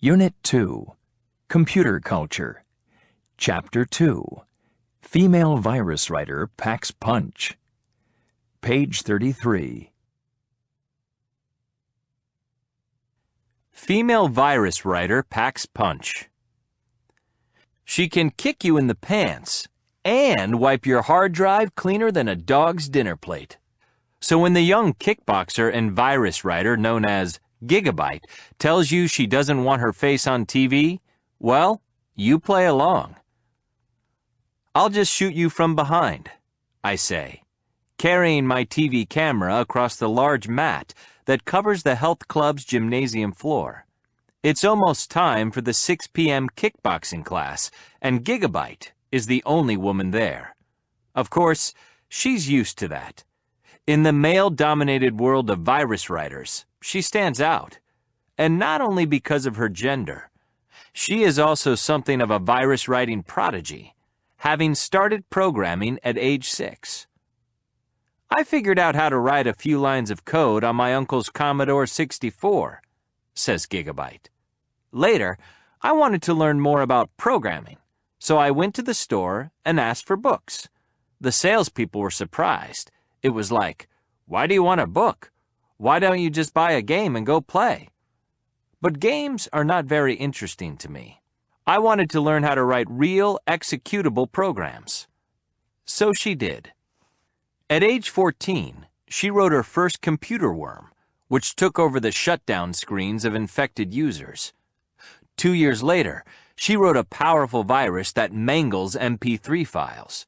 Unit 2, Computer Culture. Chapter 2, Female Virus Writer Packs Punch. Page 33. Female virus writer packs punch. She can kick you in the pants and wipe your hard drive cleaner than a dog's dinner plate. So when the young kickboxer and virus writer known as Gigabyte tells you she doesn't want her face on TV, well, you play along. I'll just shoot you from behind, I say, carrying my TV camera across the large mat that covers the health club's gymnasium floor. It's almost time for the 6 p.m. kickboxing class, and Gigabyte is the only woman there. Of course, she's used to that. In the male-dominated world of virus writers, she stands out. And not only because of her gender. She is also something of a virus-writing prodigy, having started programming at age 6. I figured out how to write a few lines of code on my uncle's Commodore 64, says Gigabyte. Later, I wanted to learn more about programming, so I went to the store and asked for books. The salespeople were surprised. It was like, "Why do you want a book? Why don't you just buy a game and go play?" But games are not very interesting to me. I wanted to learn how to write real, executable programs. So she did. At age 14, she wrote her first computer worm, which took over the shutdown screens of infected users. 2 years later, she wrote a powerful virus that mangles MP3 files.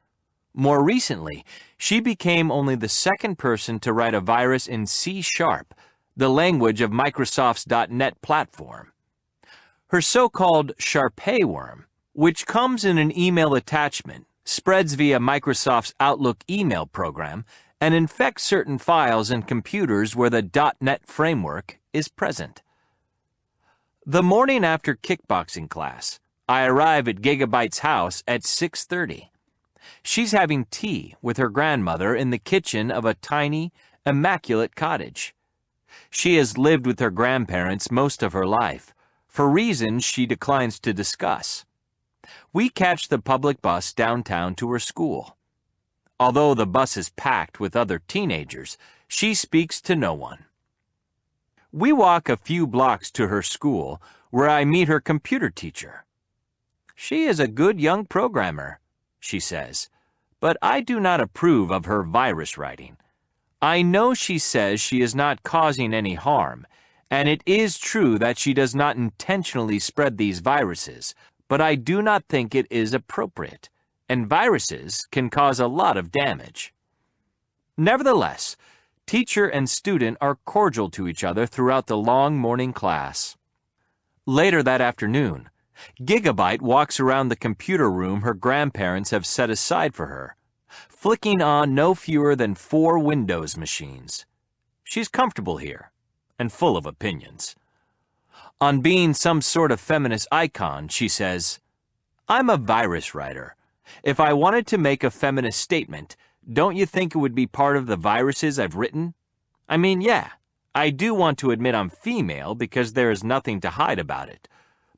More recently, she became only the second person to write a virus in C#, the language of Microsoft's .NET platform. Her so-called Sharpay worm, which comes in an email attachment, spreads via Microsoft's Outlook email program, and infects certain files and computers where the .NET framework is present. The morning after kickboxing class, I arrive at Gigabyte's house at 6:30. She's having tea with her grandmother in the kitchen of a tiny, immaculate cottage. She has lived with her grandparents most of her life, for reasons she declines to discuss. We catch the public bus downtown to her school. Although the bus is packed with other teenagers, she speaks to no one. We walk a few blocks to her school, where I meet her computer teacher. "She is a good young programmer," she says, "but I do not approve of her virus writing. I know she says she is not causing any harm, and it is true that she does not intentionally spread these viruses, but I do not think it is appropriate, and viruses can cause a lot of damage." Nevertheless, teacher and student are cordial to each other throughout the long morning class. Later that afternoon, Gigabyte walks around the computer room her grandparents have set aside for her, flicking on no fewer than 4 Windows machines. She's comfortable here, and full of opinions. On being some sort of feminist icon, she says, "I'm a virus writer. If I wanted to make a feminist statement, don't you think it would be part of the viruses I've written? I mean, yeah, I do want to admit I'm female because there is nothing to hide about it.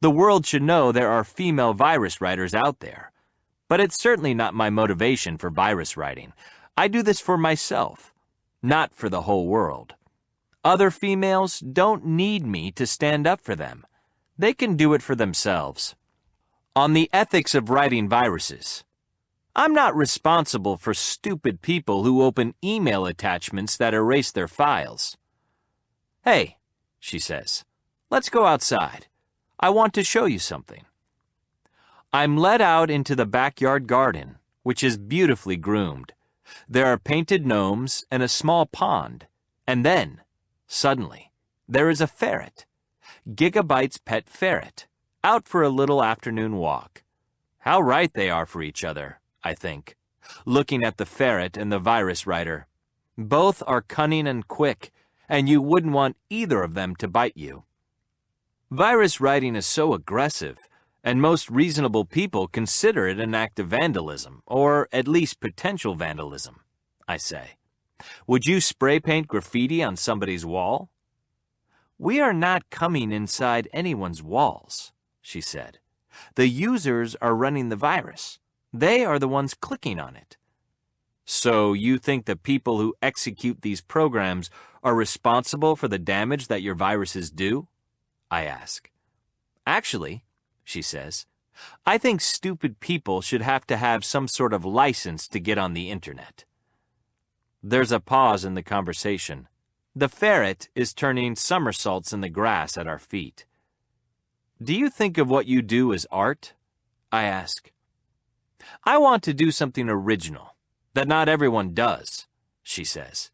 The world should know there are female virus writers out there. But it's certainly not my motivation for virus writing. I do this for myself, not for the whole world. Other females don't need me to stand up for them. They can do it for themselves." On the ethics of writing viruses, I'm not responsible for stupid people who open email attachments that erase their files. "Hey," she says, "let's go outside. I want to show you something." I'm led out into the backyard garden, which is beautifully groomed. There are painted gnomes and a small pond. And then, suddenly, there is a ferret. Gigabyte's pet ferret, out for a little afternoon walk. How right they are for each other, I think, looking at the ferret and the virus writer. Both are cunning and quick, and you wouldn't want either of them to bite you. Virus writing is so aggressive, and most reasonable people consider it an act of vandalism, or at least potential vandalism, I say. Would you spray paint graffiti on somebody's wall? We are not coming inside anyone's walls, she said. The users are running the virus. They are the ones clicking on it. So you think the people who execute these programs are responsible for the damage that your viruses do? I ask. Actually, she says, I think stupid people should have to have some sort of license to get on the internet. There's a pause in the conversation. The ferret is turning somersaults in the grass at our feet. Do you think of what you do as art? I ask. I want to do something original that not everyone does, she says.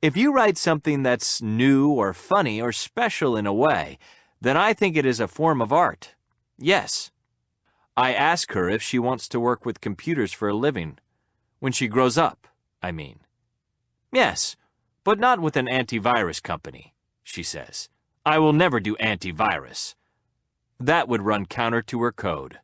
If you write something that's new or funny or special in a way, then I think it is a form of art. Yes. I ask her if she wants to work with computers for a living. When she grows up, I mean. Yes, but not with an antivirus company, she says. I will never do antivirus. That would run counter to her code.